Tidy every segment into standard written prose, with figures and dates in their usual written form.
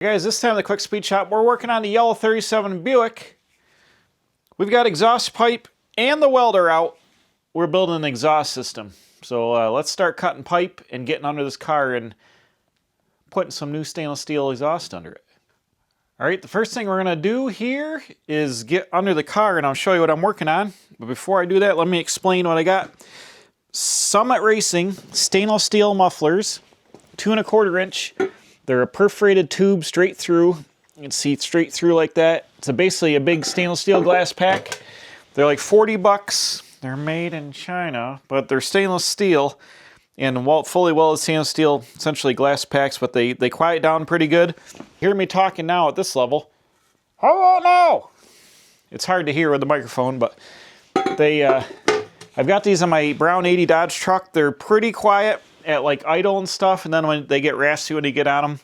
Hey guys, this time at the Quick Speed Shop, we're working on the yellow 37 Buick. We've got exhaust pipe and the welder out. We're building an exhaust system. So let's start cutting pipe and getting under this car and putting some new stainless steel exhaust under it. All right, the first thing we're gonna do here is get under the car, and I'll show you what I'm working on. But before I do that, let me explain what I got. Summit Racing stainless steel mufflers, 2 1/4 inch. They're a perforated tube straight through. You can see straight through like that. It's basically a big stainless steel glass pack. They're like 40 bucks. They're made in China, but they're stainless steel and fully welded stainless steel, essentially glass packs, but they quiet down pretty good. Hear me talking now at this level. Hello now! It's hard to hear with the microphone, but I've got these on my brown 80 Dodge truck. They're pretty quiet at like idle and stuff, and then when they get raspy when you get on them,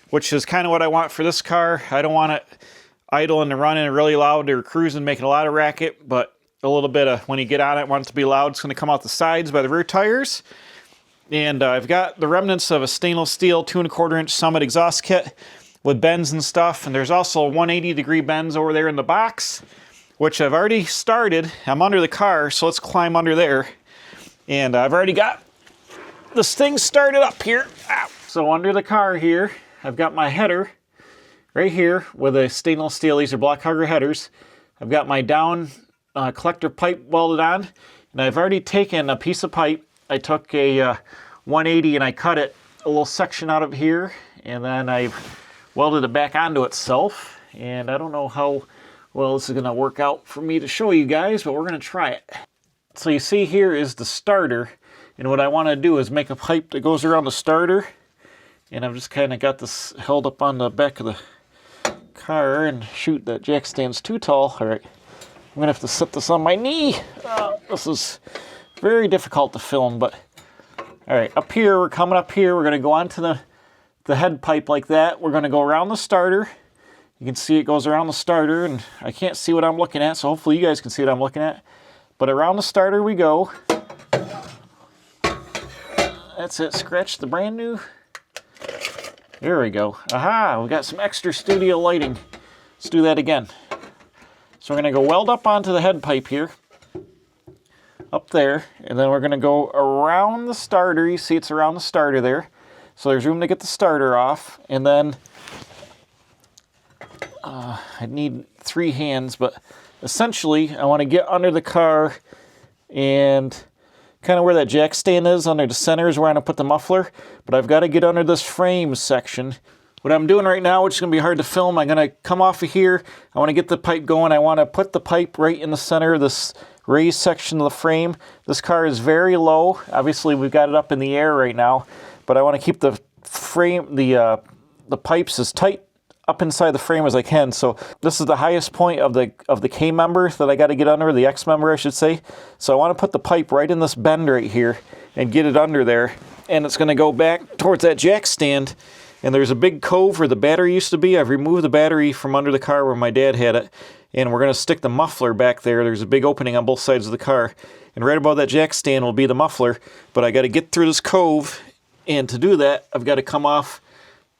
which is kind of what I want for this car. I don't want it idle and running really loud or cruising, making a lot of racket, but a little bit of when you get on it, want it to be loud. It's going to come out the sides by the rear tires. And I've got the remnants of a stainless steel 2 1/4 inch Summit exhaust kit with bends and stuff, and there's also a 180-degree bends over there in the box, which I've already started. I'm under the car, so let's climb under there. And I've already got this thing started up here. Ow. So under the car here, I've got my header right here with a stainless steel. These are block hugger headers. I've got my down collector pipe welded on, and I've already taken a piece of pipe. I took a 180 and I cut it a little section out of here, and then I've welded it back onto itself. And I don't know how well this is going to work out for me to show you guys, but we're going to try it. So you see here is the starter. And what I want to do is make a pipe that goes around the starter. And I've just kind of got this held up on the back of the car. And shoot, that jack stand's too tall. All right, I'm going to have to set this on my knee. This is very difficult to film, but all right, up here, we're coming up here. We're going to go onto the head pipe like that. We're going to go around the starter. You can see it goes around the starter, and I can't see what I'm looking at, so hopefully you guys can see what I'm looking at. But around the starter we go. That's it, scratch the brand new. There we go. Aha, we got some extra studio lighting. Let's do that again. So we're gonna go weld up onto the head pipe here. Up there, and then we're gonna go around the starter. You see it's around the starter there. So there's room to get the starter off. And then, I need 3 hands, but essentially I wanna get under the car and kind of where that jack stand is, under the center is where I'm going to put the muffler, but I've got to get under this frame section. What I'm doing right now, which is going to be hard to film, I'm going to come off of here. I want to get the pipe going. I want to put the pipe right in the center of this raised section of the frame. This car is very low. Obviously, we've got it up in the air right now, but I want to keep the frame, the pipes as tight up inside the frame as I can. So this is the highest point of the K member that I got to get under, the X member I should say. So I want to put the pipe right in this bend right here and get it under there, and it's going to go back towards that jack stand. And there's a big cove where the battery used to be. I've removed the battery from under the car where my dad had it, and we're going to stick the muffler back there. There's a big opening on both sides of the car, and right above that jack stand will be the muffler. But I got to get through this cove, and to do that I've got to come off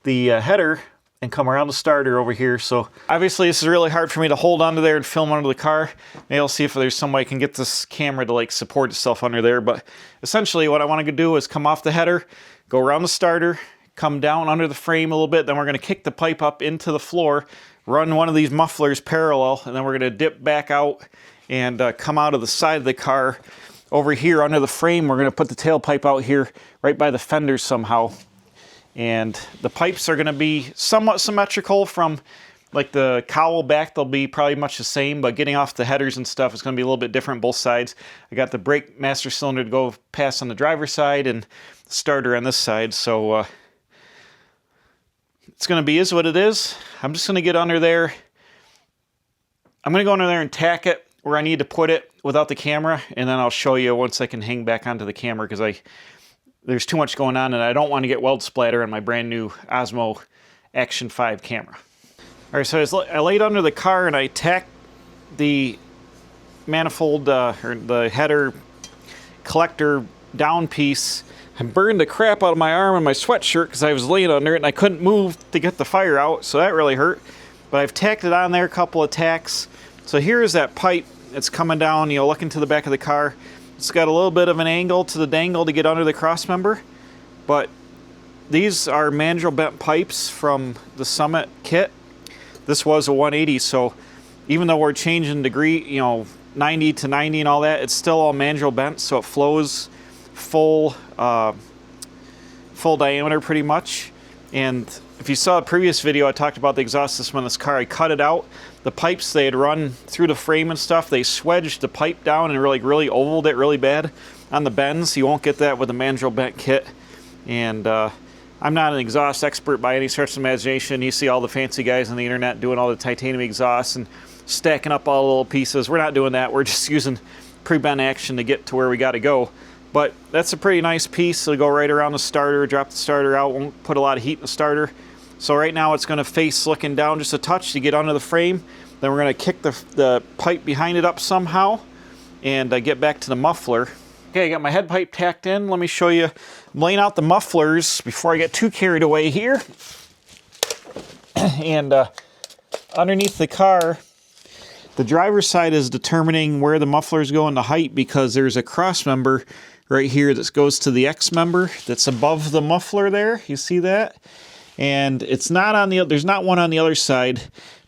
the header and come around the starter over here. So obviously this is really hard for me to hold onto there and film under the car. Maybe I'll see if there's some way I can get this camera to like support itself under there. But essentially what I want to do is come off the header, go around the starter, come down under the frame a little bit, then we're going to kick the pipe up into the floor, run one of these mufflers parallel, and then we're going to dip back out and come out of the side of the car over here under the frame. We're going to put the tailpipe out here right by the fenders somehow. And the pipes are going to be somewhat symmetrical from like the cowl back. They'll be probably much the same, but getting off the headers and stuff is going to be a little bit different both sides. I got the brake master cylinder to go past on the driver's side and the starter on this side. So it's going to be is what it is. I'm just going to get under there. I'm going to go under there and tack it where I need to put it without the camera. And then I'll show you once I can hang back onto the camera, because there's too much going on, and I don't want to get weld splatter on my brand new Osmo Action 5 camera. All right, so I laid under the car and I tacked the manifold or the header collector down piece I burned the crap out of my arm and my sweatshirt because I was laying under it and I couldn't move to get the fire out, so that really hurt. But I've tacked it on there a couple of tacks. So here's that pipe. It's coming down, you know, looking to the back of the car. It's got a little bit of an angle to the dangle to get under the cross member, but these are mandrel bent pipes from the Summit kit. This was a 180, so even though we're changing degree, you know, 90 to 90 and all that, it's still all mandrel bent, so it flows full diameter pretty much. And if you saw the previous video, I talked about the exhaust system on this car. I cut it out. The pipes they had run through the frame and stuff, they swedged the pipe down and really ovaled it really bad on the bends. You won't get that with a mandrel bent kit. And I'm not an exhaust expert by any stretch of the imagination. You see all the fancy guys on the internet doing all the titanium exhausts and stacking up all the little pieces. We're not doing that. We're just using pre-bent action to get to where we got to go. But that's a pretty nice piece. It'll go right around the starter, drop the starter out, won't put a lot of heat in the starter. So right now it's going to face looking down just a touch to get under the frame. Then we're going to kick the pipe behind it up somehow and get back to the muffler. Okay, I got my head pipe tacked in. Let me show you. I'm laying out the mufflers before I get too carried away here. And underneath the car, the driver's side is determining where the mufflers go in the height because there's a cross member right here that goes to the X member that's above the muffler there. You see that? And it's not on the, there's not one on the other side,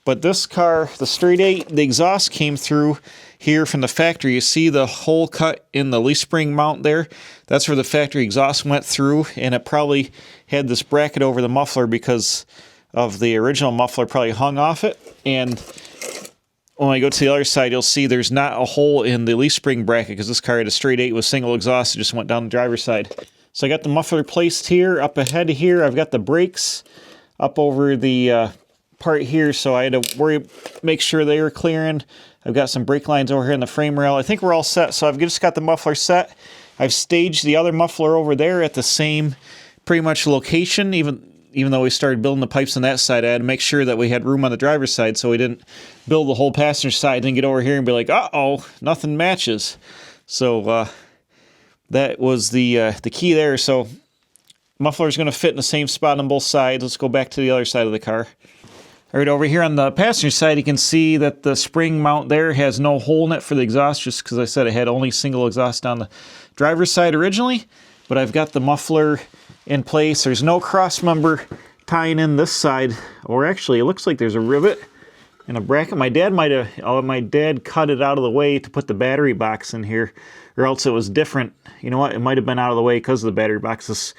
but this car, the straight 8, the exhaust came through here from the factory. You see the hole cut in the leaf spring mount there? That's where the factory exhaust went through, and it probably had this bracket over the muffler because of the original muffler probably hung off it. And when I go to the other side, you'll see there's not a hole in the leaf spring bracket because this car had a straight 8 with single exhaust. It just went down the driver's side. So I got the muffler placed here. Up ahead here, I've got the brakes up over the part here, so I had to make sure they were clearing. I've got some brake lines over here in the frame rail. I think we're all set, so I've just got the muffler set. I've staged the other muffler over there at the same pretty much location, even though we started building the pipes on that side. I had to make sure that we had room on the driver's side so we didn't build the whole passenger side and get over here and be like, uh-oh, nothing matches. So that was the key there. So muffler's going to fit in the same spot on both sides. Let's go back to the other side of the car. All right, over here on the passenger side, you can see that the spring mount there has no hole in it for the exhaust, just because I said it had only single exhaust on the driver's side originally. But I've got the muffler in place. There's no cross member tying in this side, or actually it looks like there's a rivet and a bracket. My dad cut it out of the way to put the battery box in here, or else it was different. You know what? It might have been out of the way because of the battery box. This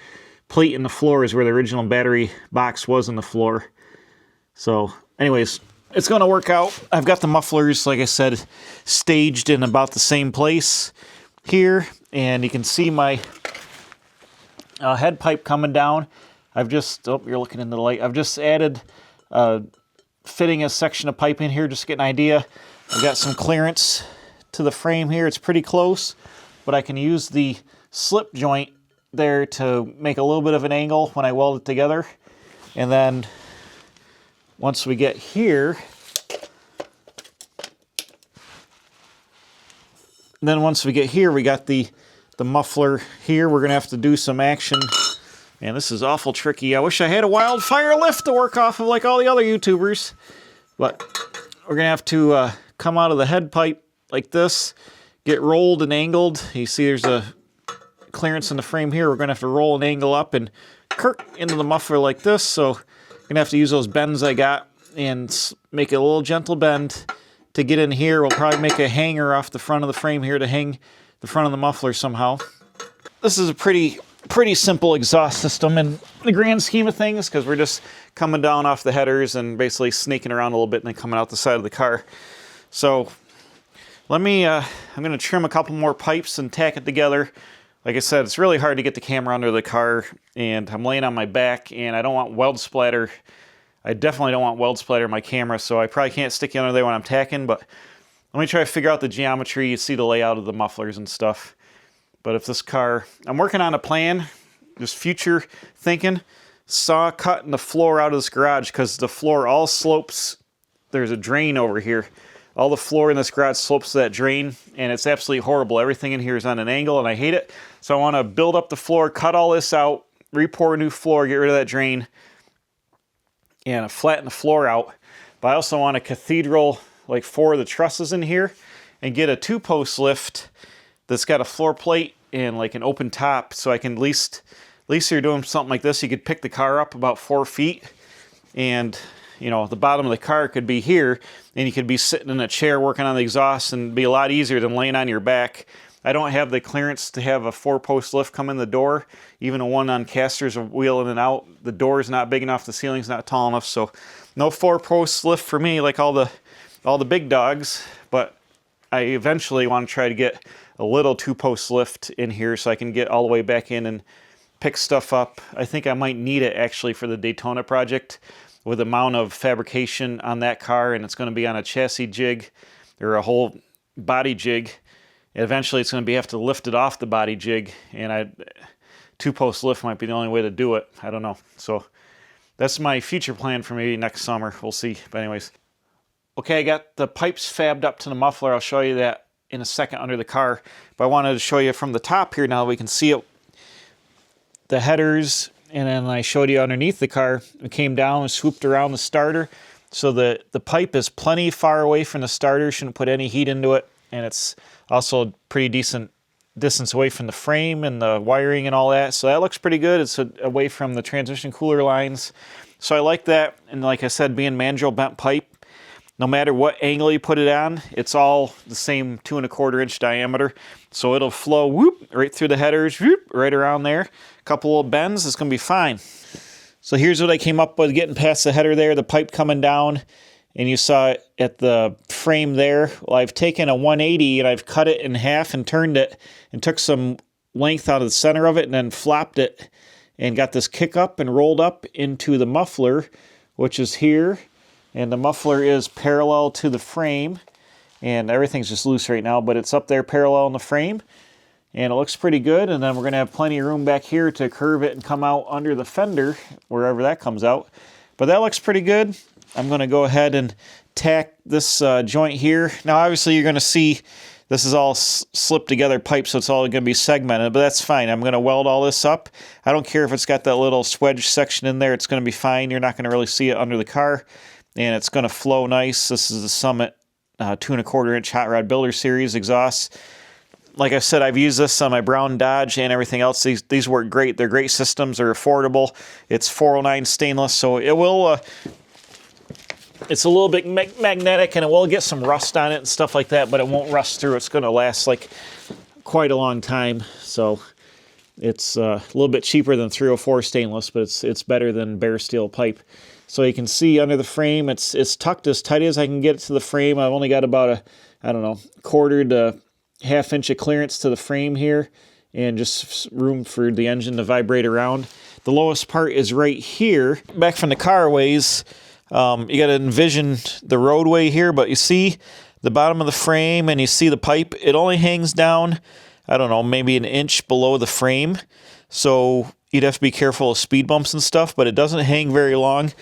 plate in the floor is where the original battery box was in the floor. So anyways, it's going to work out. I've got the mufflers, like I said, staged in about the same place here, and you can see my head pipe coming down. I've just, oh, you're looking in the light. I've just added fitting a section of pipe in here just to get an idea. I've got some clearance to the frame here. It's pretty close, but I can use the slip joint there to make a little bit of an angle when I weld it together. And then once we get here, we got the muffler here. We're going to have to do some action. Man, this is awful tricky. I wish I had a wildfire lift to work off of like all the other YouTubers. But we're going to have to come out of the head pipe like this, get rolled and angled. You see there's a clearance in the frame here. We're going to have to roll and angle up and kirk into the muffler like this. So I'm going to have to use those bends I got and make a little gentle bend to get in here. We'll probably make a hanger off the front of the frame here to hang the front of the muffler somehow. This is a pretty simple exhaust system in the grand scheme of things because we're just coming down off the headers and basically snaking around a little bit and then coming out the side of the car. So let me, I'm going to trim a couple more pipes and tack it together. Like I said, it's really hard to get the camera under the car, and I'm laying on my back, and I don't want weld splatter. I definitely don't want weld splatter in my camera, so I probably can't stick it under there when I'm tacking, but let me try to figure out the geometry. You see the layout of the mufflers and stuff. But if this car, I'm working on a plan, just future thinking, saw cutting the floor out of this garage because the floor all slopes. There's a drain over here all the floor in this garage slopes to that drain, and it's absolutely horrible. Everything in here is on an angle, and I hate it. So I want to build up the floor, cut all this out, re-pour a new floor, get rid of that drain, and flatten the floor out. But I also want a cathedral, like 4 of the trusses in here, and get a 2-post lift that's got a floor plate and like an open top, so I can at least you're doing something like this, you could pick the car up about 4 feet, and you know, the bottom of the car could be here, and you could be sitting in a chair working on the exhaust, and be a lot easier than laying on your back. I don't have the clearance to have a 4-post lift come in the door. Even a one on casters of wheel in and out. The door is not big enough, the ceiling's not tall enough, so no 4-post lift for me like all the big dogs. But I eventually want to try to get a little 2-post lift in here so I can get all the way back in and pick stuff up. I think I might need it actually for the Daytona project, with the amount of fabrication on that car, and it's going to be on a chassis jig or a whole body jig. Eventually it's going to have to lift it off the body jig, and 2-post lift might be the only way to do it. I don't know. So that's my future plan for maybe next summer. We'll see. But anyways, okay, I got the pipes fabbed up to the muffler. I'll show you that in a second under the car, but I wanted to show you from the top here now we can see it, the headers. And then I showed you underneath the car, it came down and swooped around the starter. So the pipe is plenty far away from the starter, shouldn't put any heat into it. And it's also a pretty decent distance away from the frame and the wiring and all that. So that looks pretty good. It's away from the transmission cooler lines. So I like that. And like I said, being mandrel bent pipe, no matter what angle you put it on, it's all the same 2 1/4 inch diameter. So it'll flow whoop right through the headers, whoop, right around there. A couple little bends, it's going to be fine. So here's what I came up with getting past the header there, the pipe coming down, and you saw it at the frame there. Well, I've taken a 180 and I've cut it in half and turned it and took some length out of the center of it and then flopped it and got this kick up and rolled up into the muffler, which is here. And the muffler is parallel to the frame, and everything's just loose right now, but it's up there parallel in the frame, and it looks pretty good. And then we're going to have plenty of room back here to curve it and come out under the fender, wherever that comes out. But that looks pretty good. I'm going to go ahead and tack this joint here. Now obviously you're going to see this is all slipped together pipe, so it's all going to be segmented, but that's fine. I'm going to weld all this up. I don't care if it's got that little swedge section in there. It's going to be fine. You're not going to really see it under the car, and it's going to flow nice. This is the Summit 2 1/4 inch Hot Rod Builder Series exhaust. Like I said, I've used this on my brown Dodge and everything else. These work great. They're great systems. They're affordable. It's 409 stainless, so it will... it's a little bit magnetic, and it will get some rust on it and stuff like that, but it won't rust through. It's going to last like quite a long time. So it's a little bit cheaper than 304 stainless, but it's better than bare steel pipe. So you can see under the frame, it's tucked as tight as I can get it to the frame. I've only got about a, I don't know, 1/4 to 1/2 inch of clearance to the frame here, and just room for the engine to vibrate around. The lowest part is right here. Back from the car ways, you got to envision the roadway here, but you see the bottom of the frame and you see the pipe. It only hangs down, I don't know, maybe an inch below the frame. So you'd have to be careful of speed bumps and stuff, but it doesn't hang very long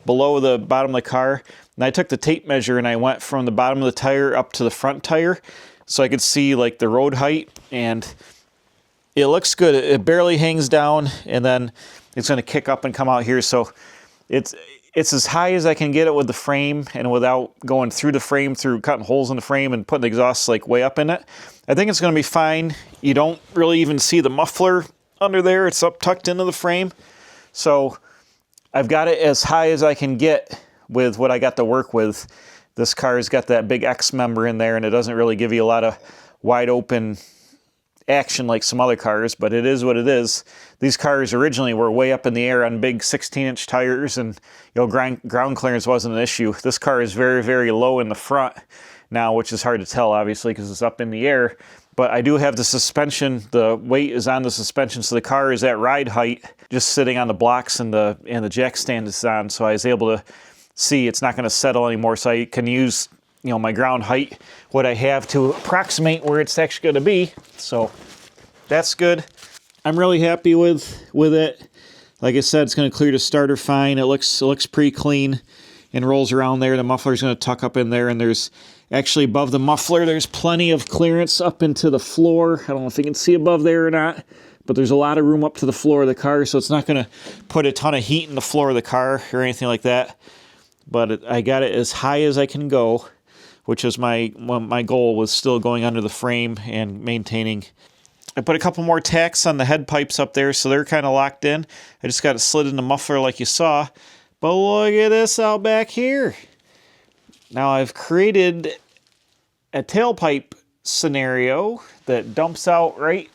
below the bottom of the car. And I took the tape measure and I went from the bottom of the tire up to the front tire so I could see like the road height, and it looks good. It barely hangs down, and then it's going to kick up and come out here. So it's as high as I can get it with the frame, and without going through the frame, through cutting holes in the frame and putting the exhaust like way up in it. I think it's going to be fine. You don't really even see the muffler under there. It's up tucked into the frame. So I've got it as high as I can get with what I got to work with. This car's got that big X member in there, and it doesn't really give you a lot of wide open action like some other cars, but it is what it is. These cars originally were way up in the air on big 16-inch tires, and ground clearance wasn't an issue. This car is very, very low in the front now, which is hard to tell, obviously, because it's up in the air. But I do have the suspension. The weight is on the suspension, so the car is at ride height, just sitting on the blocks, and the jack stand is on. So I was able to see it's not going to settle anymore. So I can use, my ground height, what I have, to approximate where it's actually going to be. So that's good. I'm really happy with it. Like I said, it's going to clear the starter fine. It looks pretty clean. and rolls around there. The muffler's going to tuck up in there, and there's actually above the muffler, there's plenty of clearance up into the floor. I don't know if you can see above there or not, but there's a lot of room up to the floor of the car, so it's not going to put a ton of heat in the floor of the car or anything like that. But I got it as high as I can go, which is my goal, was still going under the frame and maintaining. I put a couple more tacks on the head pipes up there, so they're kind of locked in. I just got it slid in the muffler like you saw. But look at this out back here. Now I've created a tailpipe scenario that dumps out right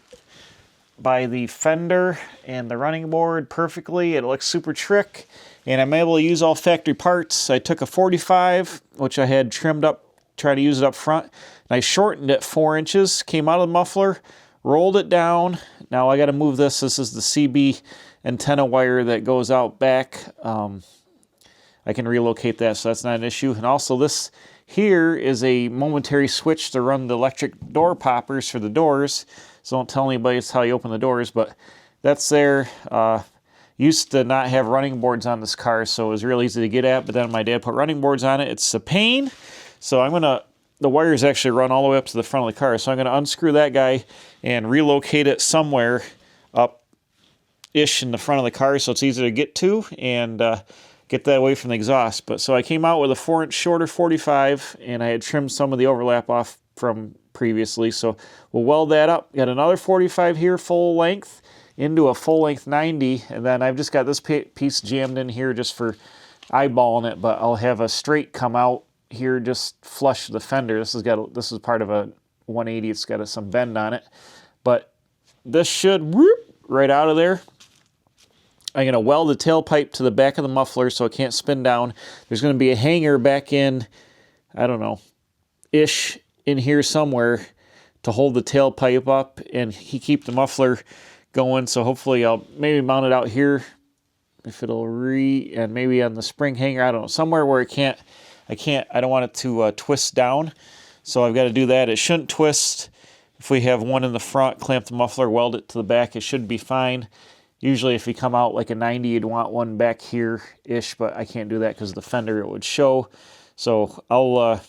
by the fender and the running board perfectly. It looks super trick, and I'm able to use all factory parts. I took a 45, which I had trimmed up, try to use it up front, and I shortened it 4 inches, came out of the muffler, rolled it down. Now I got to move this. This is the CB antenna wire that goes out back. I can relocate that, so that's not an issue. And also this here is a momentary switch to run the electric door poppers for the doors. So don't tell anybody it's how you open the doors, but that's there. Used to not have running boards on this car, so it was real easy to get at, but then my dad put running boards on it. It's a pain. So the wires actually run all the way up to the front of the car. So I'm going to unscrew that guy and relocate it somewhere up-ish in the front of the car so it's easy to get to, and get that away from the exhaust. But so I came out with a 4-inch shorter 45, and I had trimmed some of the overlap off from previously. So we'll weld that up. Got another 45 here, full length, into a full length 90, and then I've just got this piece jammed in here just for eyeballing it, but I'll have a straight come out here just flush to the fender. This is part of a 180. It's got some bend on it, but this should whoop right out of there. I'm going to weld the tailpipe to the back of the muffler so it can't spin down. There's going to be a hanger back in, I don't know, ish in here somewhere to hold the tailpipe up and keep the muffler going. So hopefully I'll maybe mount it out here if it'll and maybe on the spring hanger, I don't know, somewhere where I don't want it to twist down. So I've got to do that. It shouldn't twist. If we have one in the front, clamp the muffler, weld it to the back, it should be fine. Usually if you come out like a 90, you'd want one back here-ish, but I can't do that because of the fender, it would show. So I'll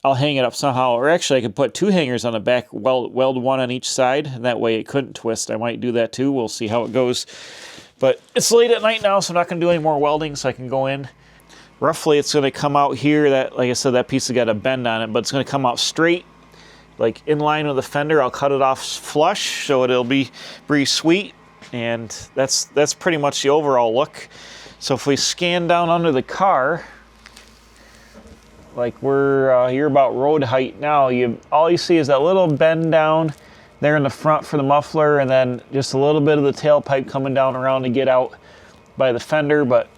hang it up somehow. Or actually, I could put 2 hangers on the back, weld one on each side, and that way it couldn't twist. I might do that too. We'll see how it goes. But it's late at night now, so I'm not going to do any more welding, so I can go in. Roughly, it's going to come out here. That, like I said, that piece has got a bend on it, but it's going to come out straight, like in line with the fender. I'll cut it off flush, so it'll be pretty sweet, and that's pretty much the overall look. So if we scan down under the car, like you're about road height now, all you see is that little bend down there in the front for the muffler, and then just a little bit of the tailpipe coming down around to get out by the fender, but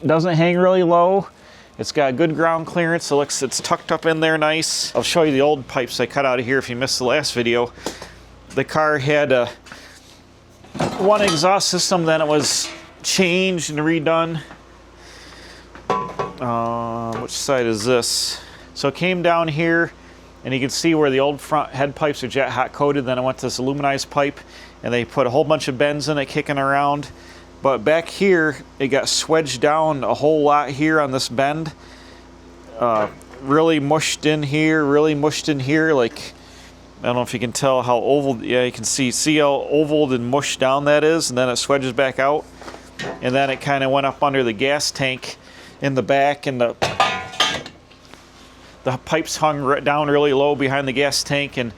doesn't hang really low. It's got good ground clearance. It's tucked up in there nice. I'll show you the old pipes I cut out of here if you missed the last video. The car had one exhaust system, then it was changed and redone. Which side is this? So it came down here, and you can see where the old front head pipes are jet hot coated. Then I went to this aluminized pipe, and they put a whole bunch of bends in it kicking around. But back here, it got swedged down a whole lot here on this bend. Really mushed in here, like, I don't know if you can tell how oval, yeah, you can see how ovaled and mushed down that is, and then it swedges back out. And then it kind of went up under the gas tank in the back, and the pipes hung down really low behind the gas tank, and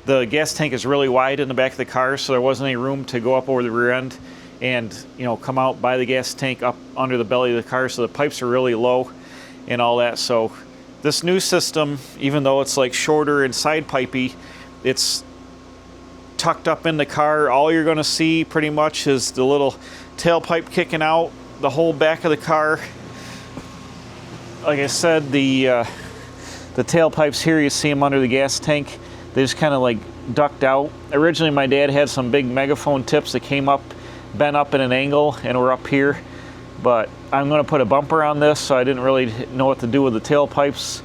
the gas tank is really wide in the back of the car, so there wasn't any room to go up over the rear end and come out by the gas tank up under the belly of the car, so the pipes are really low and all that. So this new system, even though it's like shorter and side pipey, it's tucked up in the car. All you're going to see pretty much is the little tailpipe kicking out the whole back of the car. Like I said, the tailpipes here, you see them under the gas tank. They just kind of like ducked out. Originally my dad had some big megaphone tips that came up, bent up at an angle, and were up here. But I'm going to put a bumper on this, so I didn't really know what to do with the tailpipes.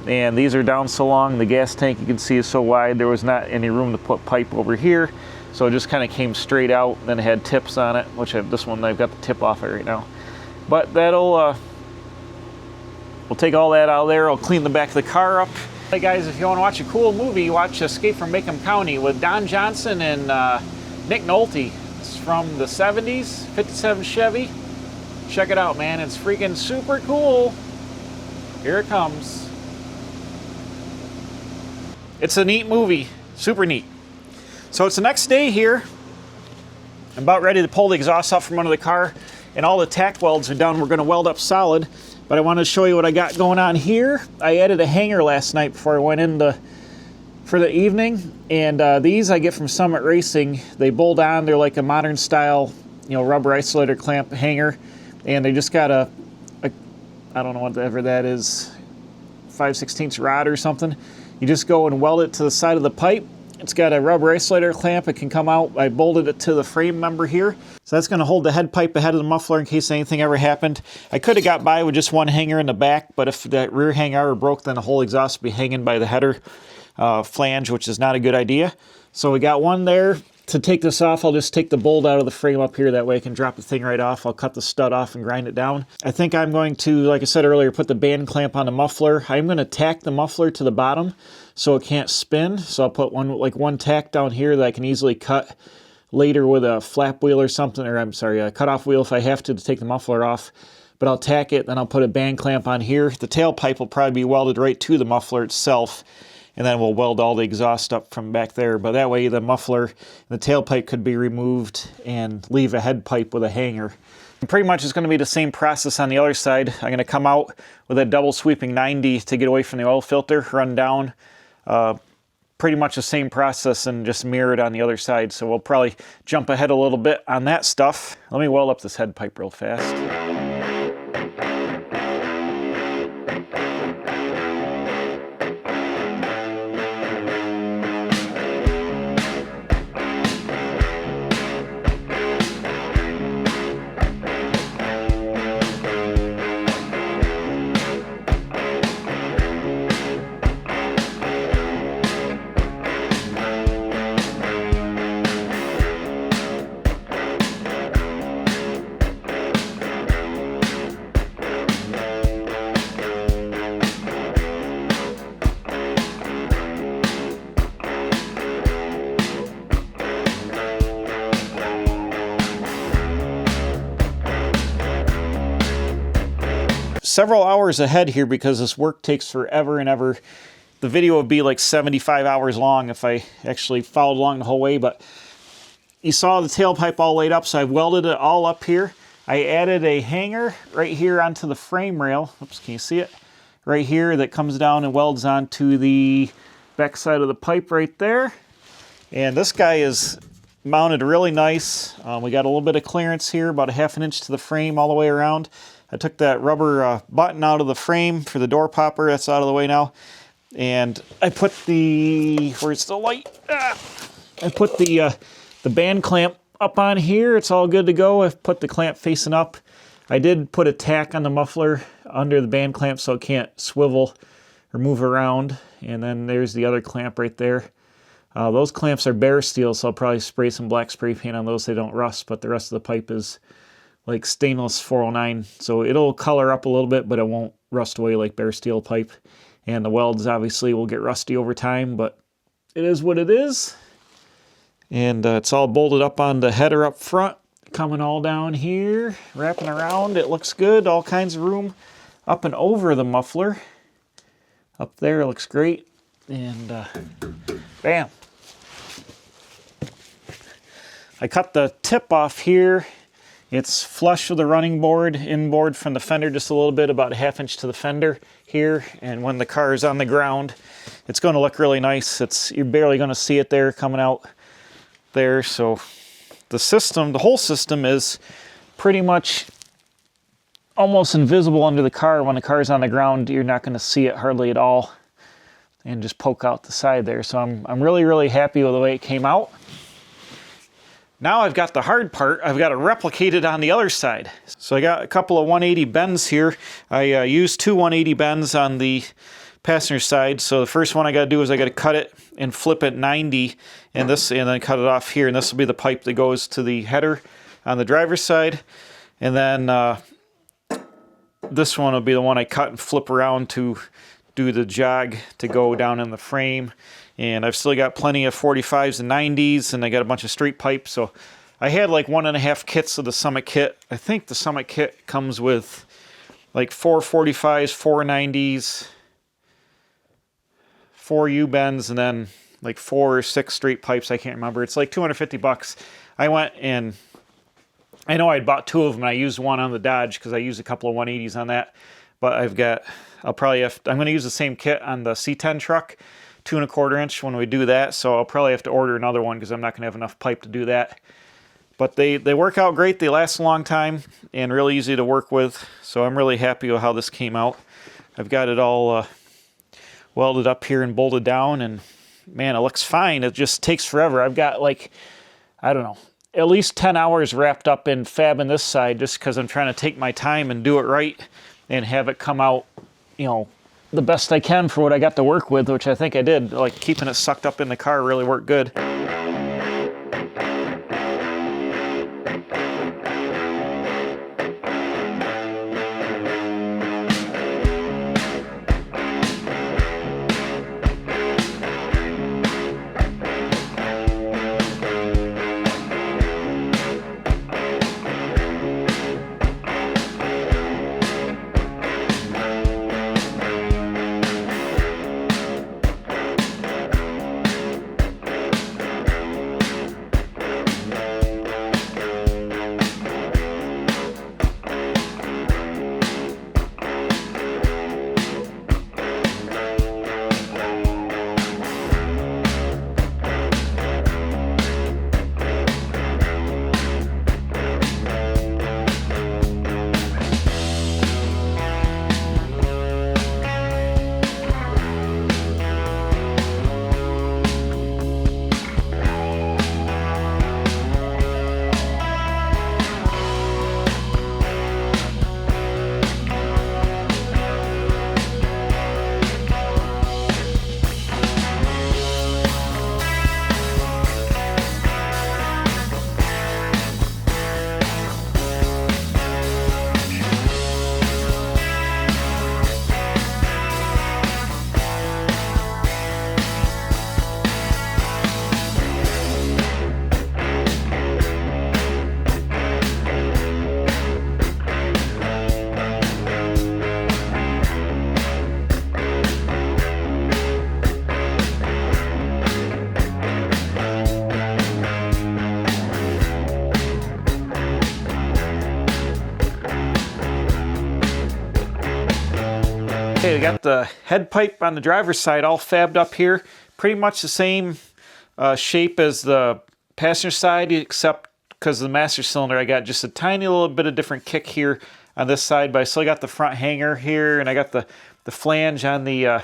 And these are down so long. The gas tank, you can see, is so wide, there was not any room to put pipe over here. So it just kind of came straight out, then it had tips on it, which this one I've got the tip off it right now. But that'll We'll take all that out of there. I'll clean the back of the car up. Hey guys, if you want to watch a cool movie, watch Escape from Macomb County with Don Johnson and Nick Nolte. It's from the 70s, 57 Chevy. Check it out, man. It's freaking super cool. Here it comes. It's a neat movie. Super neat. So it's the next day here. I'm about ready to pull the exhaust off from under the car, and all the tack welds are done. We're going to weld up solid, but I want to show you what I got going on here. I added a hanger last night before I went in for the evening, and these I get from Summit Racing. They bolt on. They're like a modern style, rubber isolator clamp hanger, and they just got a I don't know whatever that is, 5/16 rod or something. You just go and weld it to the side of the pipe. It's got a rubber isolator clamp. It can come out. I bolted it to the frame member here. So that's going to hold the head pipe ahead of the muffler in case anything ever happened. I could have got by with just one hanger in the back, but if that rear hanger ever broke, then the whole exhaust would be hanging by the header flange, which is not a good idea. So we got one there. To take this off, I'll just take the bolt out of the frame up here. That way I can drop the thing right off. I'll cut the stud off and grind it down. I think I'm going to, like I said earlier, put the band clamp on the muffler. I'm going to tack the muffler to the bottom so it can't spin. So I'll put one tack down here that I can easily cut later with a flap wheel or something, or I'm sorry, a cutoff wheel if I have to take the muffler off. But I'll tack it, then I'll put a band clamp on here. The tailpipe will probably be welded right to the muffler itself, and then we'll weld all the exhaust up from back there. But that way the muffler and the tailpipe could be removed and leave a head pipe with a hanger. And pretty much it's going to be the same process on the other side. I'm going to come out with a double sweeping 90 to get away from the oil filter, run down. Pretty much the same process and just mirror it on the other side. So we'll probably jump ahead a little bit on that stuff. Let me weld up this head pipe real fast. Several hours ahead here because this work takes forever and ever. The video would be like 75 hours long if I actually followed along the whole way, but you saw the tailpipe all laid up, so I welded it all up here. I added a hanger right here onto the frame rail. Oops, can you see it? Right here that comes down and welds onto the back side of the pipe right there. And this guy is mounted really nice. We got a little bit of clearance here, about a ½ inch to the frame all the way around. I took that rubber button out of the frame for the door popper. That's out of the way now. And I put the, where's the light? I put the band clamp up on here. It's all good to go. I've put the clamp facing up. I did put a tack on the muffler under the band clamp so it can't swivel or move around. And then there's the other clamp right there. Those clamps are bare steel, so I'll probably spray some black spray paint on those so they don't rust, but the rest of the pipe is like stainless 409, so it'll color up a little bit, but it won't rust away like bare steel pipe. And the welds obviously will get rusty over time, but it is what it is. And it's all bolted up on the header up front, coming all down here, wrapping around. It looks good, all kinds of room up and over the muffler. Up there looks great, and bam. I cut the tip off here. It's flush with the running board, inboard from the fender just a little bit, about a ½ inch to the fender here. And when the car is on the ground, it's going to look really nice. You're barely going to see it there coming out there. So the whole system is pretty much almost invisible under the car. When the car is on the ground, you're not going to see it hardly at all, and just poke out the side there. So I'm really, really happy with the way it came out. Now I've got the hard part. I've got to replicate it on the other side. So I got a couple of 180 bends here. I used two 180 bends on the passenger side. So the first one I got to do is I got to cut it and flip it 90 and then cut it off here. And this will be the pipe that goes to the header on the driver's side. And then this one will be the one I cut and flip around to do the jog to go down in the frame. And I've still got plenty of 45s and 90s, and I got a bunch of street pipes. So I had like 1.5 kits of the Summit kit. I think the Summit kit comes with like 4 45s, 4 90s, 4 U-bends, and then like 4 or 6 street pipes. I can't remember. It's like $250. I went and I know I'd bought 2 of them, and I used one on the Dodge because I used a couple of 180s on that. But I'm going to use the same kit on the C10 truck, 2 1/4 inch when we do that. So I'll probably have to order another one because I'm not going to have enough pipe to do that. But they work out great. They last a long time and really easy to work with. So I'm really happy with how this came out. I've got it all welded up here and bolted down, and man, it looks fine. It just takes forever. I've got like, I don't know, at least 10 hours wrapped up in fabbing this side just because I'm trying to take my time and do it right and have it come out, you know, the best I can for what I got to work with, which I think I did. Like keeping it sucked up in the car really worked good. Okay, we got the head pipe on the driver's side all fabbed up here. Pretty much the same shape as the passenger side, except because of the master cylinder, I got just a tiny little bit of different kick here on this side, but I still got the front hanger here, and I got the flange on the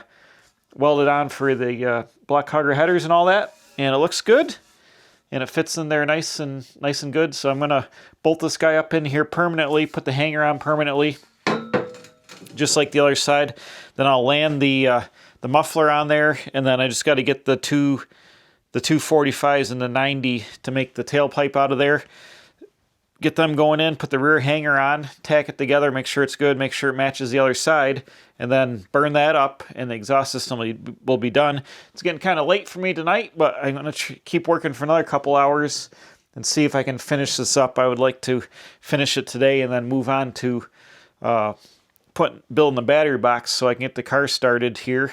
welded on for the block hugger headers and all that, and it looks good, and it fits in there nice and good. So I'm gonna bolt this guy up in here permanently, put the hanger on permanently, just like the other side. Then I'll land the muffler on there, and then I just got to get the two 45s and the 90 to make the tailpipe out of there. Get them going in, put the rear hanger on, tack it together, make sure it's good, make sure it matches the other side, and then burn that up, and the exhaust system will be done. It's getting kind of late for me tonight, but I'm going to keep working for another couple hours and see if I can finish this up. I would like to finish it today and then move on to building the battery box so I can get the car started here.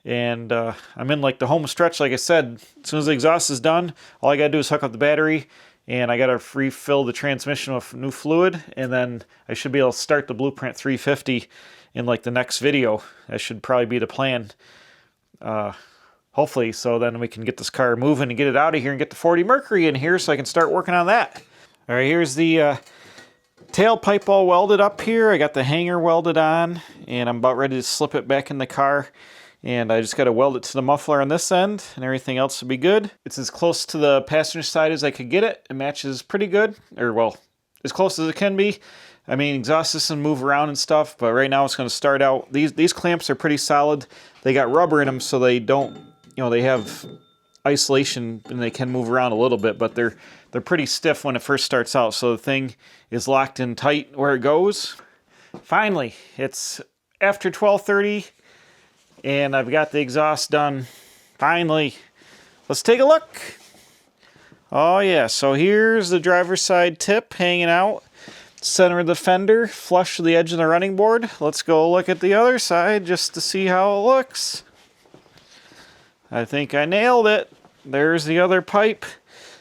And I'm in like the home stretch. Like I said, as soon as the exhaust is done, all I got to do is hook up the battery, and I got to refill the transmission with new fluid, and then I should be able to start the Blueprint 350 in like the next video. That should probably be the plan, hopefully, so then we can get this car moving and get it out of here and get the 40 Mercury in here so I can start working on that. All right, here's the tailpipe all welded up here. I got the hanger welded on, and I'm about ready to slip it back in the car. And I just got to weld it to the muffler on this end, and everything else will be good. It's as close to the passenger side as I could get it. It matches pretty good, or well, as close as it can be. I mean, exhaust system move around and stuff, but right now it's going to start out. These clamps are pretty solid. They got rubber in them, so they don't, they have isolation and they can move around a little bit, but they're pretty stiff when it first starts out. So the thing is locked in tight where it goes. Finally, it's after 12:30 and I've got the exhaust done. Finally, let's take a look. Oh yeah, so here's the driver's side tip hanging out. Center of the fender, flush to the edge of the running board. Let's go look at the other side just to see how it looks. I think I nailed it. There's the other pipe.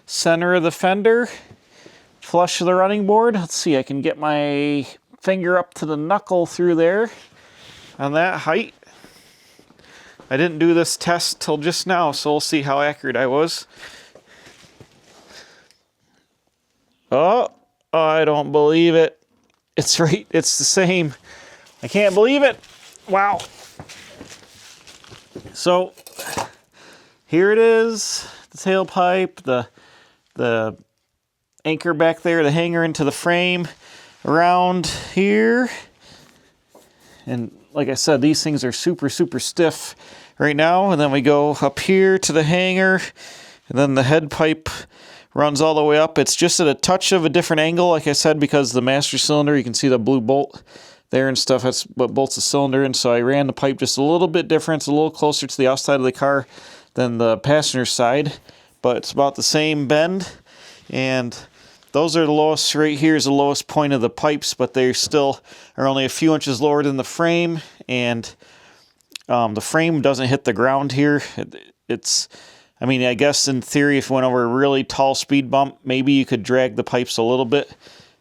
Center of the fender, flush to the running board. Let's see, I can get my finger up to the knuckle through there on that height. I didn't do this test till just now, so we'll see how accurate I was. Oh, I don't believe it. It's right, it's the same. I can't believe it. Wow. So, here it is, the tailpipe, the anchor back there, the hanger into the frame around here. And like I said, these things are super, super stiff right now. And then we go up here to the hanger, and then the head pipe runs all the way up. It's just at a touch of a different angle, like I said, because the master cylinder, you can see the blue bolt there and stuff. That's what bolts the cylinder in. So I ran the pipe just a little bit different. It's a little closer to the outside of the car than the passenger side, but it's about the same bend. And those are the lowest. Right here is the lowest point of the pipes, but they still are only a few inches lower than the frame. And the frame doesn't hit the ground here. I mean, I guess in theory, if it went over a really tall speed bump, maybe you could drag the pipes a little bit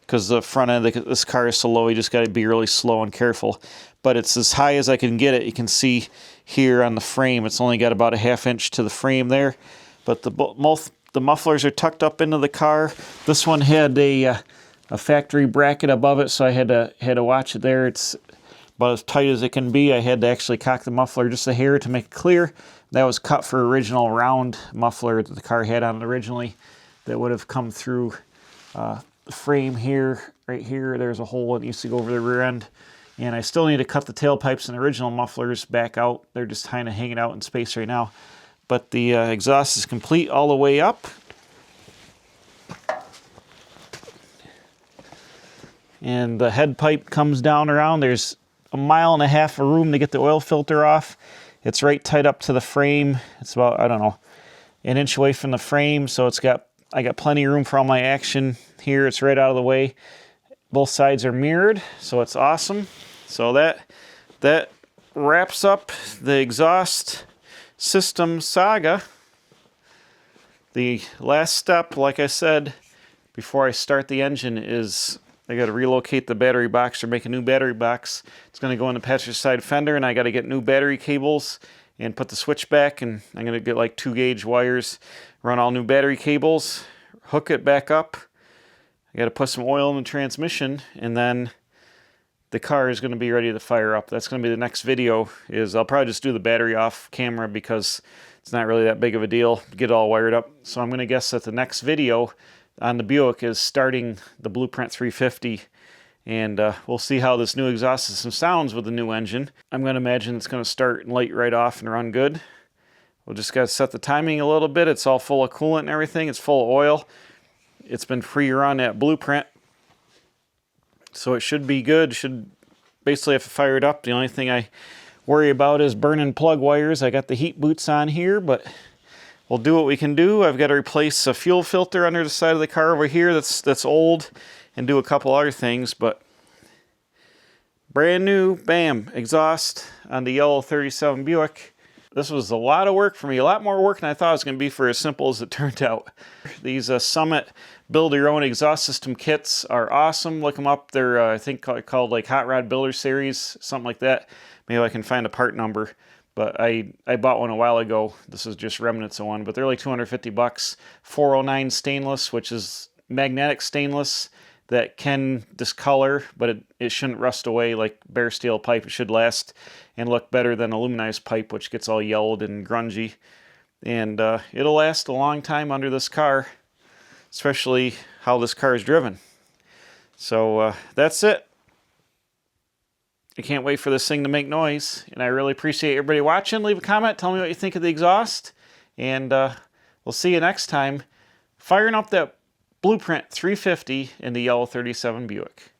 because the front end of this car is so low, you just got to be really slow and careful. But it's as high as I can get it. You can see here on the frame, it's only got about a ½ inch to the frame there. But the mufflers are tucked up into the car. This one had a factory bracket above it, so I had to watch it there. It's about as tight as it can be. I had to actually cock the muffler just a hair to make it clear. That was cut for original round muffler that the car had on it originally. That would have come through the frame here, right here. There's a hole that used to go over the rear end. And I still need to cut the tailpipes and original mufflers back out. They're just kind of hanging out in space right now. But the exhaust is complete all the way up. And the head pipe comes down around. There's 1.5 miles of room to get the oil filter off. It's right tight up to the frame. It's about, I don't know, 1 inch away from the frame. So I got plenty of room for all my action here. It's right out of the way. Both sides are mirrored, so it's awesome. So that wraps up the exhaust system saga. The last step, like I said, before I start the engine is I got to relocate the battery box or make a new battery box. It's going to go in the passenger side fender, and I got to get new battery cables and put the switch back, and I'm going to get like 2-gauge wires, run all new battery cables, hook it back up. I got to put some oil in the transmission, and then the car is going to be ready to fire up. That's going to be the next video. I'll probably just do the battery off camera because it's not really that big of a deal. Get it all wired up. So I'm going to guess that the next video on the Buick is starting the Blueprint 350, and we'll see how this new exhaust system sounds with the new engine. I'm going to imagine it's going to start and light right off and run good. We'll just got to set the timing a little bit. It's all full of coolant and everything. It's full of oil. It's been pre-run at Blueprint, so it should be good. Should basically have to fire it up. The only thing I worry about is burning plug wires. I got the heat boots on here, but we'll do what we can do. I've got to replace a fuel filter under the side of the car over here that's old, and do a couple other things, but brand new, bam, exhaust on the yellow 37 Buick. This was a lot of work for me, a lot more work than I thought it was going to be for as simple as it turned out. These Summit build your own exhaust system kits are awesome. Look them up. They're I think called like Hot Rod Builder Series, something like that. Maybe I can find a part number. But I bought one a while ago. This is just remnants of one, but they're like $250. 409 stainless, which is magnetic stainless that can discolor, but it shouldn't rust away like bare steel pipe. It should last and look better than aluminized pipe, which gets all yellowed and grungy. And it'll last a long time under this car, especially how this car is driven. So that's it. I can't wait for this thing to make noise, and I really appreciate everybody watching. Leave a comment, tell me what you think of the exhaust, and we'll see you next time firing up that Blueprint 350 in the yellow 37 Buick.